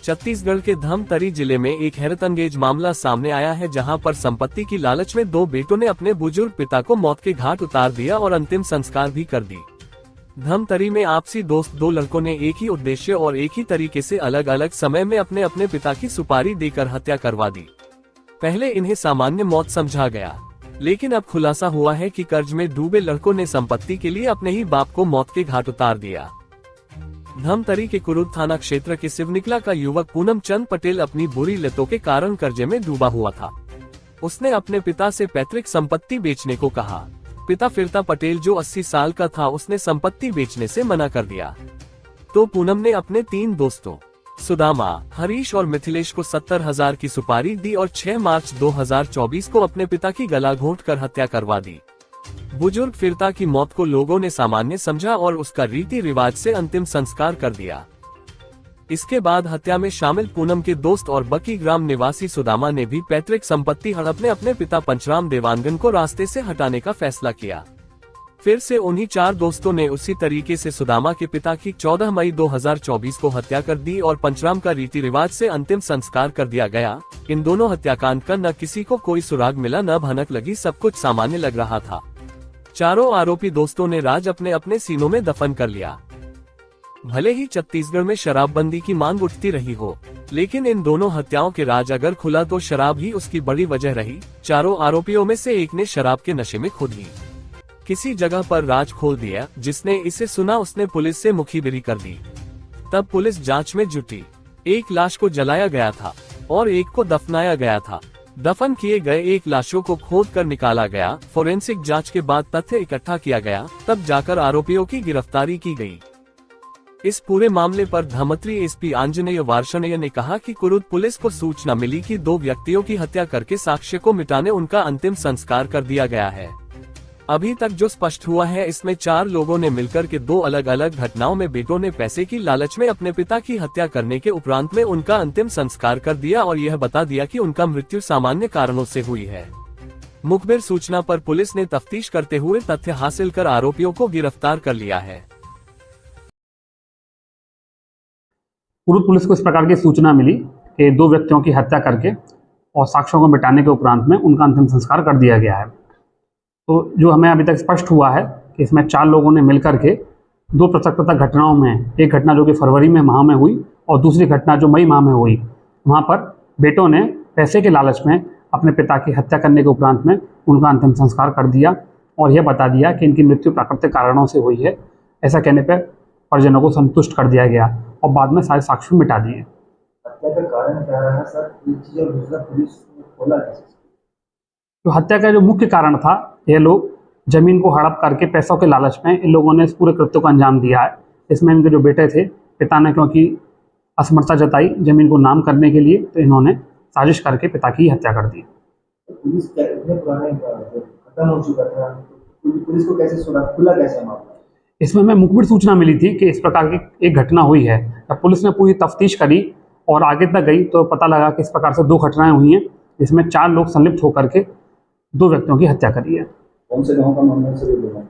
छत्तीसगढ़ के धमतरी जिले में एक हैरतअंगेज मामला सामने आया है, जहां पर संपत्ति की लालच में दो बेटों ने अपने बुजुर्ग पिता को मौत के घाट उतार दिया और अंतिम संस्कार भी कर दी। धमतरी में आपसी दोस्त दो लड़कों ने एक ही उद्देश्य और एक ही तरीके से अलग अलग समय में अपने अपने पिता की सुपारी देकर हत्या करवा दी। पहले इन्हें सामान्य मौत समझा गया, लेकिन अब खुलासा हुआ है कि कर्ज में डूबे लड़कों ने संपत्ति के लिए अपने ही बाप को मौत के घाट उतार दिया। धमतरी के कुरुद थाना क्षेत्र के शिवनिकला का युवक पूनम चंद पटेल अपनी बुरी लतों के कारण कर्जे में डूबा हुआ था। उसने अपने पिता से पैतृक संपत्ति बेचने को कहा। पिता फिरता पटेल जो 80 साल का था, उसने संपत्ति बेचने से मना कर दिया। तो पूनम ने अपने 3 दोस्तों सुदामा, हरीश और मिथिलेश को 70,000 की सुपारी दी और 6 मार्च 2024 को अपने पिता की गला घोंट कर हत्या करवा दी। बुजुर्ग फिरता की मौत को लोगों ने सामान्य समझा और उसका रीति रिवाज से अंतिम संस्कार कर दिया। इसके बाद हत्या में शामिल पूनम के दोस्त और बकी ग्राम निवासी सुदामा ने भी पैतृक संपत्ति हड़पने अपने पिता पंचराम देवांगन को रास्ते से हटाने का फैसला किया। फिर से उन्हीं 4 दोस्तों ने उसी तरीके से सुदामा के पिता की 14 मई 2024 को हत्या कर दी और पंचराम का रीति रिवाज से अंतिम संस्कार कर दिया गया। इन दोनों हत्याकांड का न किसी को कोई सुराग मिला, न भनक लगी, सब कुछ सामान्य लग रहा था। चारों आरोपी दोस्तों ने राज अपने अपने सीनों में दफन कर लिया। भले ही छत्तीसगढ़ में शराबबंदी की मांग उठती रही हो, लेकिन इन दोनों हत्याओं के राज अगर खुला तो शराब ही उसकी बड़ी वजह रही। चारों आरोपियों में से एक ने शराब के नशे में खुद ही किसी जगह पर राज खोल दिया। जिसने इसे सुना उसने पुलिस से मुखबिरी कर दी। तब पुलिस जांच में जुटी। एक लाश को जलाया गया था और एक को दफनाया गया था। दफन किए गए एक लाशों को खोद कर निकाला गया। फोरेंसिक जांच के बाद तथ्य इकट्ठा किया गया, तब जाकर आरोपियों की गिरफ्तारी की गई। इस पूरे मामले पर धमतरी एसपी आंजनेय वार्ष्णेय ने कहा कि कुरुद पुलिस को सूचना मिली कि 2 व्यक्तियों की हत्या करके साक्ष्य को मिटाने उनका अंतिम संस्कार कर दिया गया है। अभी तक जो स्पष्ट हुआ है, इसमें 4 लोगों ने मिलकर के 2 अलग अलग घटनाओं में बेटों ने पैसे की लालच में अपने पिता की हत्या करने के उपरांत में उनका अंतिम संस्कार कर दिया और यह बता दिया कि उनका मृत्यु सामान्य कारणों से हुई है। मुखबिर सूचना पर पुलिस ने तफ्तीश करते हुए तथ्य हासिल कर आरोपियों को गिरफ्तार कर लिया है। कुरुद पुलिस को इस प्रकार की सूचना मिली कि 2 व्यक्तियों की हत्या करके और साक्ष्यों को मिटाने के उपरांत में उनका अंतिम संस्कार कर दिया गया है। तो जो हमें अभी तक स्पष्ट हुआ है कि इसमें 4 लोगों ने मिलकर के 2 पृथक घटनाओं में, एक घटना जो कि फरवरी में माह में हुई और दूसरी घटना जो मई माह में हुई, वहाँ पर बेटों ने पैसे के लालच में अपने पिता की हत्या करने के उपरांत में उनका अंतिम संस्कार कर दिया और यह बता दिया कि इनकी मृत्यु प्राकृतिक कारणों से हुई है। ऐसा कहने पर परिजनों को संतुष्ट कर दिया गया और बाद में सारे साक्ष्य मिटा दिए। हत्या का कारण क्या रहा सर? पुलिस ने खोला कैसे? तो हत्या का जो मुख्य कारण था, ये लोग जमीन को हड़प करके पैसों के लालच में इन लोगों ने इस पूरे कृत्य को अंजाम दिया है। इसमें इनके जो बेटे थे, पिता ने क्योंकि असमर्थता जताई जमीन को नाम करने के लिए, तो इन्होंने साजिश करके पिता की हत्या कर दी। पुलिस इतने पुराने खत्म हो चुका था, पुलिस को कैसे सुराग खुला कैसे मामला? इसमें हमें मुखबिर सूचना मिली थी कि इस प्रकार की एक घटना हुई है। जब पुलिस ने पूरी तफ्तीश करी और आगे तक गई तो पता लगा कि इस प्रकार से 2 घटनाएं हुई हैं, जिसमें 4 लोग संलिप्त होकर के 2 व्यक्तियों की हत्या करी है। कौन से गांव का मामला है?